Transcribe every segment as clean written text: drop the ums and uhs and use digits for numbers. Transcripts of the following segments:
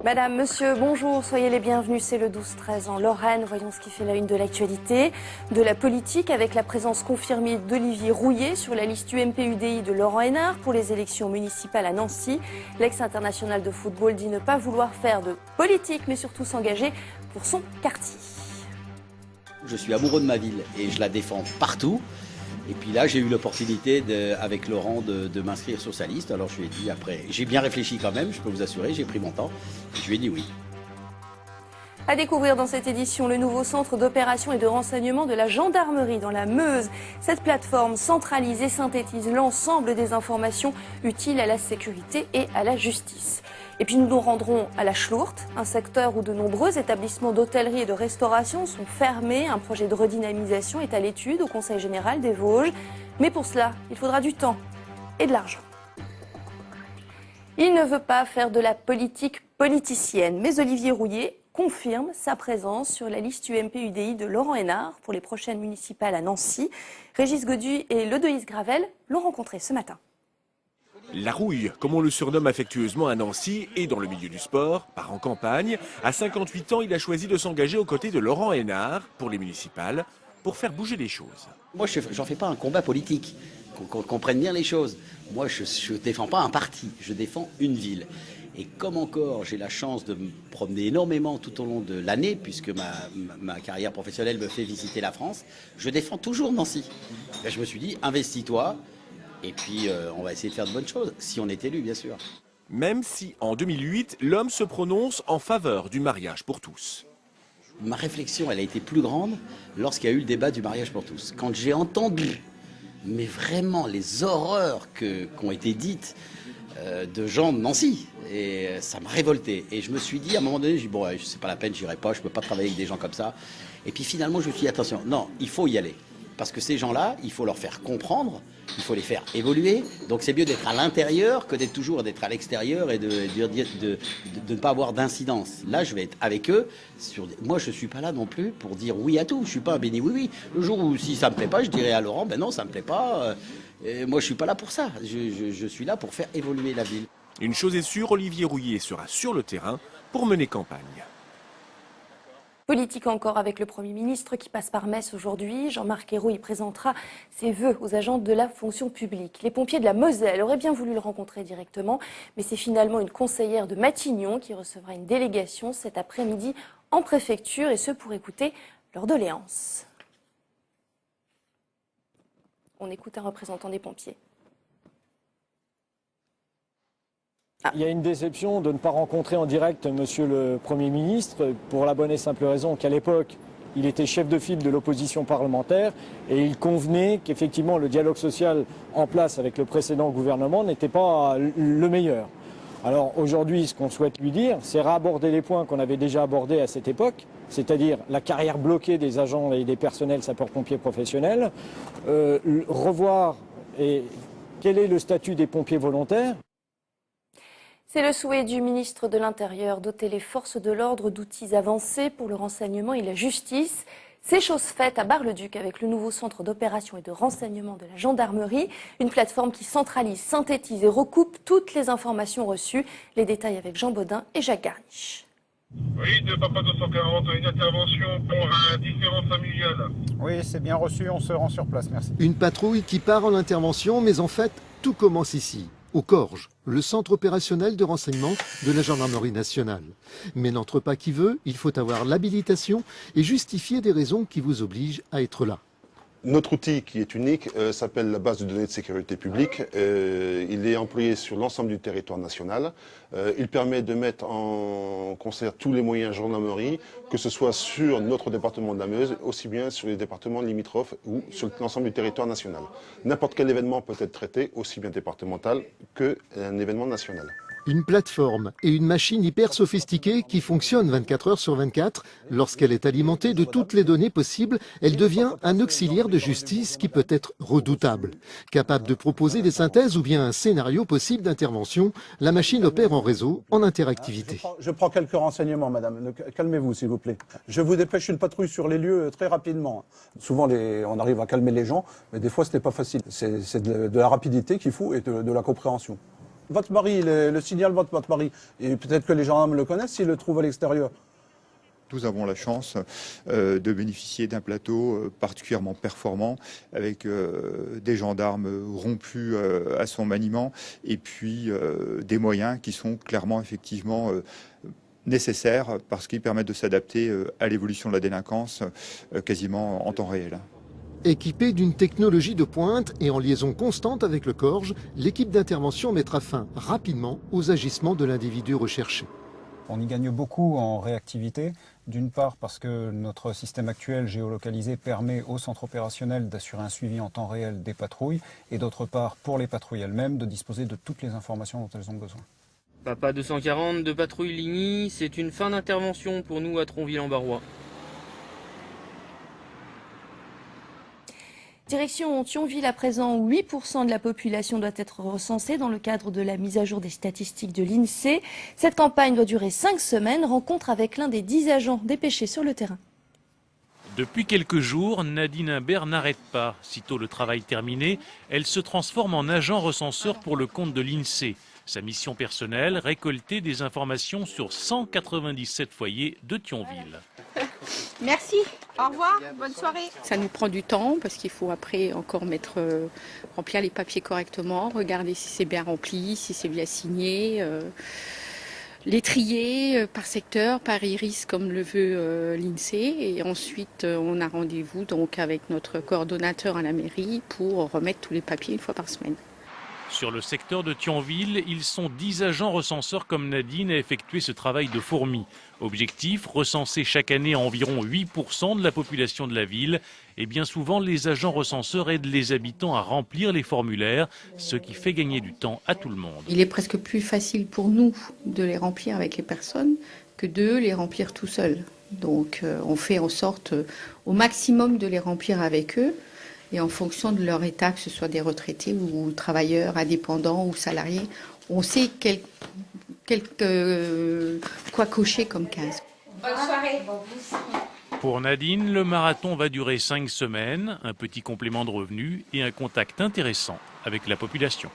Madame, monsieur, bonjour, soyez les bienvenus, c'est le 12-13 en Lorraine. Voyons ce qui fait la une de l'actualité, de la politique, avec la présence confirmée d'Olivier Rouillet sur la liste UMP-UDI de Laurent Hénart pour les élections municipales à Nancy. L'ex-international de football dit ne pas vouloir faire de politique, mais surtout s'engager pour son quartier. Je suis amoureux de ma ville et je la défends partout. Et puis là, j'ai eu l'opportunité, avec Laurent, de m'inscrire sur sa liste. Alors je lui ai dit après, j'ai bien réfléchi quand même, je peux vous assurer, j'ai pris mon temps. Et je lui ai dit oui. À découvrir dans cette édition le nouveau centre d'opération et de renseignement de la gendarmerie dans la Meuse. Cette plateforme centralise et synthétise l'ensemble des informations utiles à la sécurité et à la justice. Et puis nous nous rendrons à la Schlourte, un secteur où de nombreux établissements d'hôtellerie et de restauration sont fermés. Un projet de redynamisation est à l'étude au Conseil général des Vosges. Mais pour cela, il faudra du temps et de l'argent. Il ne veut pas faire de la politique politicienne, mais Olivier Rouillet confirme sa présence sur la liste UMP-UDI de Laurent Hénart pour les prochaines municipales à Nancy. Régis Godu et Lodoïs Gravel l'ont rencontré ce matin. La rouille, comme on le surnomme affectueusement à Nancy et dans le milieu du sport, part en campagne. À 58 ans, il a choisi de s'engager aux côtés de Laurent Hénart pour les municipales, pour faire bouger les choses. Moi, j'en fais pas un combat politique, qu'on comprenne bien les choses. Moi, je ne défends pas un parti, je défends une ville. Et comme encore, j'ai la chance de me promener énormément tout au long de l'année, puisque ma carrière professionnelle me fait visiter la France, je défends toujours Nancy. Et je me suis dit, investis-toi. Et puis, on va essayer de faire de bonnes choses, si on est élu, bien sûr. Même si, en 2008, l'homme se prononce en faveur du mariage pour tous. Ma réflexion, elle a été plus grande lorsqu'il y a eu le débat du mariage pour tous. Quand j'ai entendu, mais vraiment, les horreurs qui ont été dites de gens de Nancy, et ça m'a révolté. Et je me suis dit, à un moment donné, j'ai dit, bon, c'est pas la peine, j'irai pas, je peux pas travailler avec des gens comme ça. Et puis finalement, je me suis dit, attention, non, il faut y aller. Parce que ces gens-là, il faut leur faire comprendre, il faut les faire évoluer. Donc c'est mieux d'être à l'intérieur que d'être à l'extérieur et de ne pas avoir d'incidence. Là, je vais être avec eux. Moi, je ne suis pas là non plus pour dire oui à tout. Je ne suis pas un béni oui-oui. Le jour où, si ça ne me plaît pas, je dirai à Laurent, ben non, ça ne me plaît pas. Moi, je ne suis pas là pour ça. Je suis là pour faire évoluer la ville. Une chose est sûre, Olivier Rouillet sera sur le terrain pour mener campagne. Politique encore avec le Premier ministre qui passe par Metz aujourd'hui. Jean-Marc Ayrault y présentera ses vœux aux agents de la fonction publique. Les pompiers de la Moselle auraient bien voulu le rencontrer directement, mais c'est finalement une conseillère de Matignon qui recevra une délégation cet après-midi en préfecture, et ce pour écouter leurs doléances. On écoute un représentant des pompiers. Il y a une déception de ne pas rencontrer en direct Monsieur le Premier ministre, pour la bonne et simple raison qu'à l'époque, il était chef de file de l'opposition parlementaire et il convenait qu'effectivement le dialogue social en place avec le précédent gouvernement n'était pas le meilleur. Alors aujourd'hui, ce qu'on souhaite lui dire, c'est réaborder les points qu'on avait déjà abordés à cette époque, c'est-à-dire la carrière bloquée des agents et des personnels sapeurs-pompiers professionnels, revoir quel est le statut des pompiers volontaires. C'est le souhait du ministre de l'Intérieur, doter les forces de l'ordre d'outils avancés pour le renseignement et la justice. C'est chose faite à Bar-le-Duc avec le nouveau centre d'opération et de renseignement de la gendarmerie, une plateforme qui centralise, synthétise et recoupe toutes les informations reçues. Les détails avec Jean Baudin et Jacques Garniche. Oui, de Papa 240, une intervention pour un différend familial. Oui, c'est bien reçu, on se rend sur place, merci. Une patrouille qui part en intervention, mais en fait, tout commence ici, au Corge, le centre opérationnel de renseignement de la gendarmerie nationale. Mais n'entre pas qui veut, il faut avoir l'habilitation et justifier des raisons qui vous obligent à être là. Notre outil, qui est unique, s'appelle la base de données de sécurité publique. Il est employé sur l'ensemble du territoire national. Il permet de mettre en concert tous les moyens gendarmerie, que ce soit sur notre département de la Meuse, aussi bien sur les départements limitrophes ou sur l'ensemble du territoire national. N'importe quel événement peut être traité, aussi bien départemental qu'un événement national. Une plateforme et une machine hyper sophistiquée qui fonctionne 24 heures sur 24. Lorsqu'elle est alimentée de toutes les données possibles, elle devient un auxiliaire de justice qui peut être redoutable. Capable de proposer des synthèses ou bien un scénario possible d'intervention, la machine opère en réseau, en interactivité. Je prends quelques renseignements, madame. Calmez-vous, s'il vous plaît. Je vous dépêche une patrouille sur les lieux très rapidement. Souvent, on arrive à calmer les gens, mais des fois, ce n'est pas facile. C'est de la rapidité qu'il faut et de la compréhension. Votre mari, le signal de votre mari, et peut-être que les gendarmes le connaissent s'ils le trouvent à l'extérieur. Nous avons la chance de bénéficier d'un plateau particulièrement performant avec des gendarmes rompus à son maniement et puis des moyens qui sont clairement effectivement nécessaires parce qu'ils permettent de s'adapter à l'évolution de la délinquance quasiment en temps réel. Équipée d'une technologie de pointe et en liaison constante avec le Corge, l'équipe d'intervention mettra fin rapidement aux agissements de l'individu recherché. On y gagne beaucoup en réactivité, d'une part parce que notre système actuel géolocalisé permet au centre opérationnel d'assurer un suivi en temps réel des patrouilles, et d'autre part pour les patrouilles elles-mêmes de disposer de toutes les informations dont elles ont besoin. Papa 240 de patrouille Ligny, c'est une fin d'intervention pour nous à Tronville-en-Barrois. Direction Thionville, à présent, 8% de la population doit être recensée dans le cadre de la mise à jour des statistiques de l'INSEE. Cette campagne doit durer 5 semaines. Rencontre avec l'un des 10 agents dépêchés sur le terrain. Depuis quelques jours, Nadine Imbert n'arrête pas. Sitôt le travail terminé, elle se transforme en agent recenseur pour le compte de l'INSEE. Sa mission personnelle, récolter des informations sur 197 foyers de Thionville. Merci, au revoir, bonne soirée. Ça nous prend du temps parce qu'il faut après encore remplir les papiers correctement, regarder si c'est bien rempli, si c'est bien signé, les trier par secteur, par iris comme le veut l'INSEE, et ensuite on a rendez-vous donc avec notre coordonnateur à la mairie pour remettre tous les papiers une fois par semaine. Sur le secteur de Thionville, ils sont 10 agents recenseurs comme Nadine à effectuer ce travail de fourmi. Objectif, recenser chaque année environ 8% de la population de la ville. Et bien souvent, les agents recenseurs aident les habitants à remplir les formulaires, ce qui fait gagner du temps à tout le monde. Il est presque plus facile pour nous de les remplir avec les personnes que de les remplir tout seuls. Donc on fait en sorte au maximum de les remplir avec eux. Et en fonction de leur état, que ce soit des retraités ou travailleurs, indépendants ou salariés, on sait quoi cocher comme case. Bonne soirée. Pour Nadine, le marathon va durer 5 semaines, un petit complément de revenus et un contact intéressant avec la population.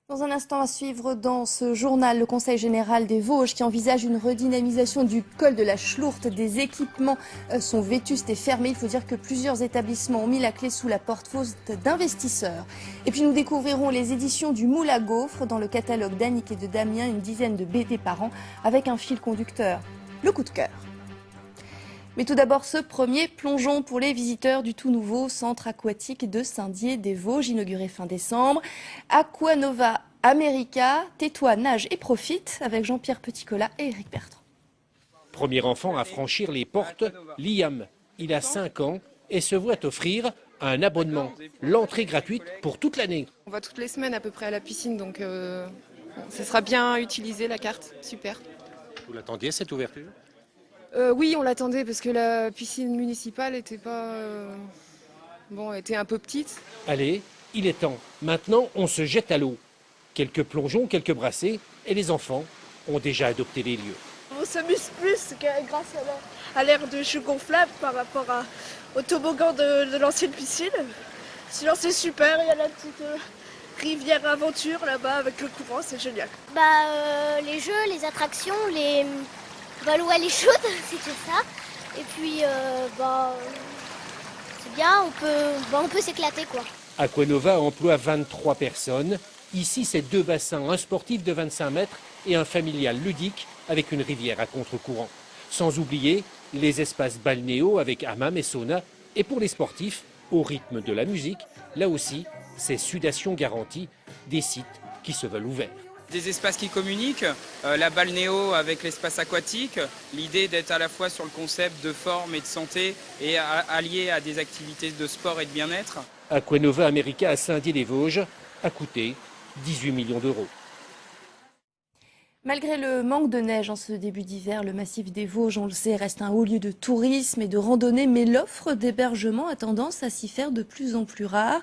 Dans un instant à suivre dans ce journal, le Conseil général des Vosges qui envisage une redynamisation du col de la Schlourte. Des équipements sont vétustes et fermés. Il faut dire que plusieurs établissements ont mis la clé sous la porte faute d'investisseurs. Et puis nous découvrirons les éditions du Moule à Gaufres. Dans le catalogue d'Annick et de Damien, une dizaine de BD par an avec un fil conducteur, le coup de cœur. Mais tout d'abord, ce premier plongeon pour les visiteurs du tout nouveau centre aquatique de Saint-Dié-des-Vosges, inauguré fin décembre. Aquanova America, tais-toi, nage et profite avec Jean-Pierre Petitcola et Éric Bertrand. Premier enfant à franchir les portes, Liam. Il a 5 ans et se voit offrir un abonnement. L'entrée gratuite pour toute l'année. On va toutes les semaines à peu près à la piscine, donc ça sera bien utilisé la carte, super. Vous l'attendiez cette ouverture ? Oui, on l'attendait parce que la piscine municipale était était un peu petite. Allez, il est temps. Maintenant, on se jette à l'eau. Quelques plongeons, quelques brassées, et les enfants ont déjà adopté les lieux. On s'amuse plus grâce à l'air de jeu gonflable par rapport au toboggan de l'ancienne piscine. Sinon, c'est super, il y a la petite rivière aventure là-bas avec le courant, c'est génial. Les jeux, les attractions, l'eau elle est chaude, c'est tout ça. Et puis c'est bien, on peut s'éclater quoi. Aquanova emploie 23 personnes. Ici, c'est 2 bassins, un sportif de 25 mètres et un familial ludique avec une rivière à contre-courant. Sans oublier les espaces balnéaux avec hammam et sauna. Et pour les sportifs, au rythme de la musique, là aussi, c'est sudation garantie, des sites qui se veulent ouverts. Des espaces qui communiquent, la balnéo avec l'espace aquatique, l'idée d'être à la fois sur le concept de forme et de santé et allié à des activités de sport et de bien-être. Aquanova America à Saint-Dié-des-Vosges a coûté 18 millions d'euros. Malgré le manque de neige en ce début d'hiver, le massif des Vosges, on le sait, reste un haut lieu de tourisme et de randonnée, mais l'offre d'hébergement a tendance à s'y faire de plus en plus rare.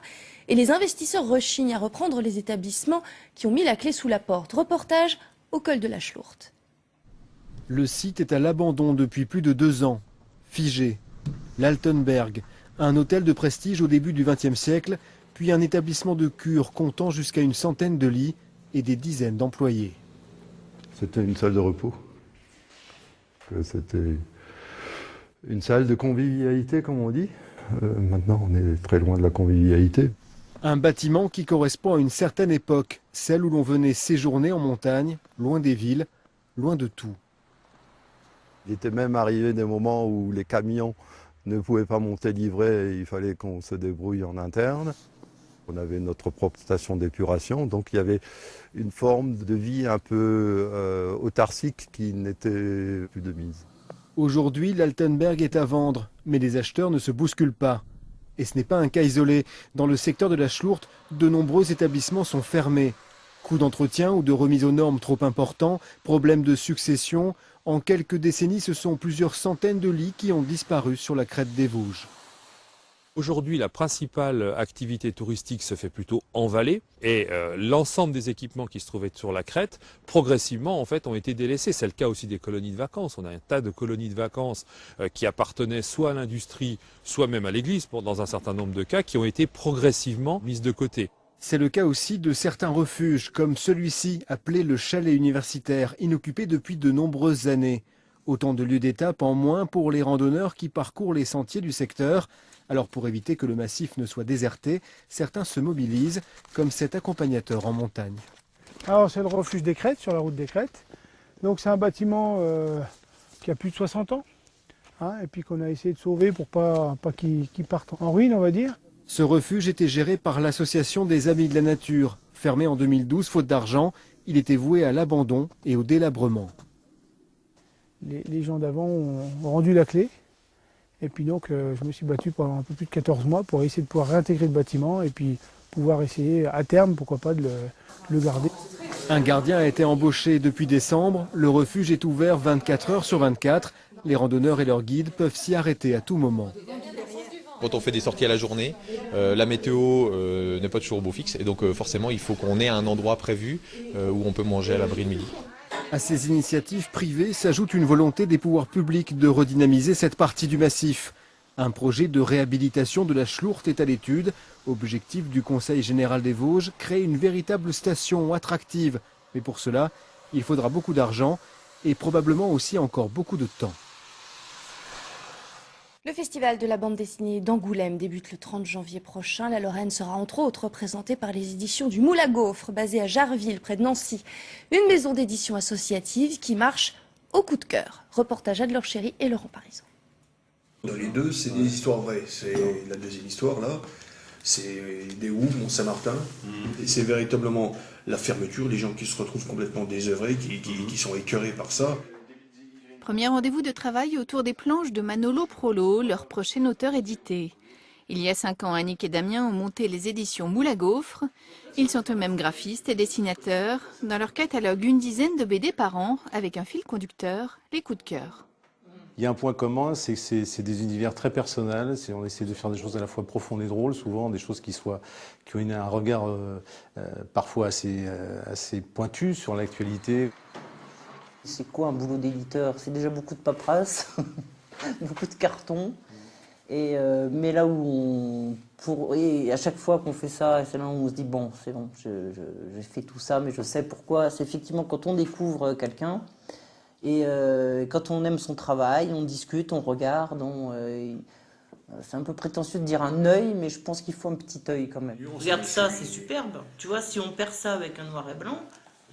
Et les investisseurs rechignent à reprendre les établissements qui ont mis la clé sous la porte. Reportage au col de la Schlourte. Le site est à l'abandon depuis plus de 2 ans. Figé. L'Altenberg, un hôtel de prestige au début du XXe siècle, puis un établissement de cure comptant jusqu'à une centaine de lits, et des dizaines d'employés. C'était une salle de repos. C'était une salle de convivialité, comme on dit. Maintenant, on est très loin de la convivialité. Un bâtiment qui correspond à une certaine époque, celle où l'on venait séjourner en montagne, loin des villes, loin de tout. Il était même arrivé des moments où les camions ne pouvaient pas monter livrés et il fallait qu'on se débrouille en interne. On avait notre propre station d'épuration, donc il y avait une forme de vie un peu autarcique qui n'était plus de mise. Aujourd'hui, l'Altenberg est à vendre, mais les acheteurs ne se bousculent pas. Et ce n'est pas un cas isolé. Dans le secteur de la Schlourte, de nombreux établissements sont fermés. Coûts d'entretien ou de remise aux normes trop importants, problèmes de succession. En quelques décennies, ce sont plusieurs centaines de lits qui ont disparu sur la crête des Vosges. Aujourd'hui, la principale activité touristique se fait plutôt en vallée et l'ensemble des équipements qui se trouvaient sur la crête, progressivement, en fait, ont été délaissés. C'est le cas aussi des colonies de vacances. On a un tas de colonies de vacances qui appartenaient soit à l'industrie, soit même à l'église, dans un certain nombre de cas, qui ont été progressivement mises de côté. C'est le cas aussi de certains refuges, comme celui-ci, appelé le chalet universitaire, inoccupé depuis de nombreuses années. Autant de lieux d'étape en moins pour les randonneurs qui parcourent les sentiers du secteur. Alors pour éviter que le massif ne soit déserté, certains se mobilisent, comme cet accompagnateur en montagne. Alors c'est le refuge des Crêtes, sur la route des Crêtes. Donc c'est un bâtiment qui a plus de 60 ans, hein, et puis qu'on a essayé de sauver pour pas qu'il parte en ruine, on va dire. Ce refuge était géré par l'association des Amis de la Nature. Fermé en 2012, faute d'argent, il était voué à l'abandon et au délabrement. Les gens d'avant ont rendu la clé. Et puis donc je me suis battu pendant un peu plus de 14 mois pour essayer de pouvoir réintégrer le bâtiment et puis pouvoir essayer à terme, pourquoi pas, de le garder. Un gardien a été embauché depuis décembre. Le refuge est ouvert 24 heures sur 24. Les randonneurs et leurs guides peuvent s'y arrêter à tout moment. Quand on fait des sorties à la journée, la météo n'est pas toujours au beau fixe et donc forcément il faut qu'on ait un endroit prévu où on peut manger à l'abri le midi. À ces initiatives privées s'ajoute une volonté des pouvoirs publics de redynamiser cette partie du massif. Un projet de réhabilitation de la Schlourte est à l'étude. Objectif du Conseil général des Vosges, créer une véritable station attractive. Mais pour cela, il faudra beaucoup d'argent et probablement aussi encore beaucoup de temps. Le festival de la bande dessinée d'Angoulême débute le 30 janvier prochain. La Lorraine sera entre autres représentée par les éditions du Moule à Gaufre, basées à Jarville, près de Nancy. Une maison d'édition associative qui marche au coup de cœur. Reportage Anne-Laure Chéry et Laurent Parisot. Dans les deux, c'est des histoires vraies. C'est la deuxième histoire là, c'est des Houves, Mont-Saint-Martin. Et c'est véritablement la fermeture, les gens qui se retrouvent complètement désœuvrés, qui sont écœurés par ça. Premier rendez-vous de travail autour des planches de Manolo Prolo, leur prochain auteur édité. Il y a 5 ans, Annick et Damien ont monté les éditions Moule à Gaufre. Ils sont eux-mêmes graphistes et dessinateurs. Dans leur catalogue, une dizaine de BD par an, avec un fil conducteur, les coups de cœur. Il y a un point commun, c'est que c'est des univers très personnels. On essaie de faire des choses à la fois profondes et drôles, souvent des choses qui ont un regard parfois assez pointu sur l'actualité. C'est quoi un boulot d'éditeur? C'est déjà beaucoup de paperasse, beaucoup de cartons. Mais là où à chaque fois qu'on fait ça, c'est là où on se dit bon, c'est bon, j'ai fait tout ça, mais je sais pourquoi. C'est effectivement quand on découvre quelqu'un et quand on aime son travail, on discute, on regarde. C'est un peu prétentieux de dire un œil, mais je pense qu'il faut un petit œil quand même. Regarde ça, c'est superbe. Tu vois, si on perd ça avec un noir et blanc,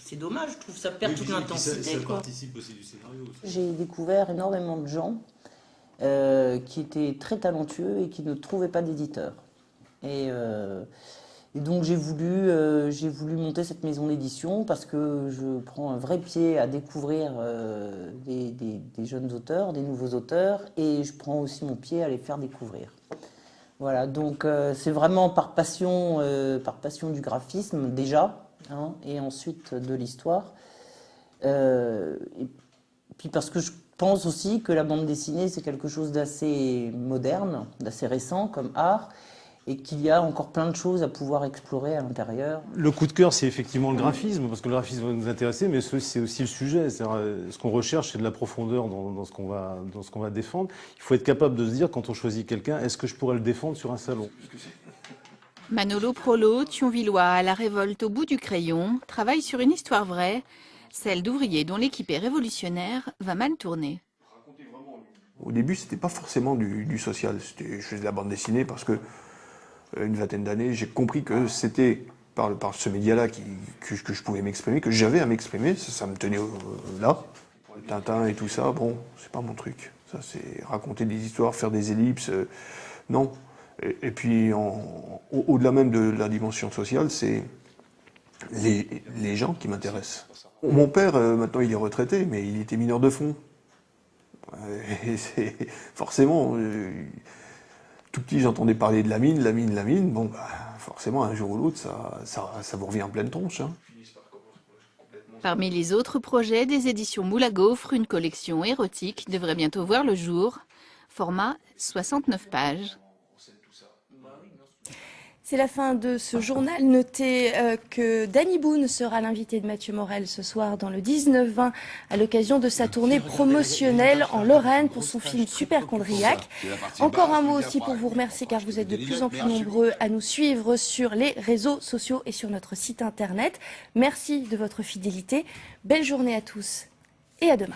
c'est dommage, je trouve ça perd toute l'intensité. Ça participe aussi du scénario. J'ai découvert énormément de gens qui étaient très talentueux et qui ne trouvaient pas d'éditeur. Et donc j'ai voulu monter cette maison d'édition parce que je prends un vrai pied à découvrir des jeunes auteurs, des nouveaux auteurs, et je prends aussi mon pied à les faire découvrir. Voilà, donc c'est vraiment par passion du graphisme déjà, hein, et ensuite de l'histoire. Et puis parce que je pense aussi que la bande dessinée, c'est quelque chose d'assez moderne, d'assez récent comme art, et qu'il y a encore plein de choses à pouvoir explorer à l'intérieur. Le coup de cœur, c'est effectivement le graphisme, parce que le graphisme va nous intéresser, mais c'est aussi le sujet. Ce qu'on recherche, c'est de la profondeur dans ce qu'on va défendre. Il faut être capable de se dire, quand on choisit quelqu'un, est-ce que je pourrais le défendre sur un salon? Manolo Prolo, thionvillois à la révolte au bout du crayon, travaille sur une histoire vraie, celle d'ouvriers dont l'équipe est révolutionnaire va mal tourner. Au début, c'était pas forcément du social. Je faisais de la bande dessinée parce que, une vingtaine d'années, j'ai compris que c'était par ce média-là que je pouvais m'exprimer, que j'avais à m'exprimer. Ça me tenait là. Tintin et tout ça, bon, c'est pas mon truc. Ça, c'est raconter des histoires, faire des ellipses, non. Et puis, au-delà même de la dimension sociale, c'est les gens qui m'intéressent. Mon père, maintenant, il est retraité, mais il était mineur de fond. Et forcément, tout petit, j'entendais parler de la mine. Bon, bah, forcément, un jour ou l'autre, ça vous revient en pleine tronche. Hein. Parmi les autres projets des éditions Moule à Gaufre, une collection érotique devrait bientôt voir le jour. Format 69 pages. C'est la fin de ce journal. Notez que Danny Boone sera l'invité de Mathieu Morel ce soir dans le 19-20 à l'occasion de sa tournée promotionnelle en Lorraine pour son film Superchondriac. Encore un mot aussi pour vous remercier car vous êtes de plus en plus nombreux à nous suivre sur les réseaux sociaux et sur notre site internet. Merci de votre fidélité. Belle journée à tous et à demain.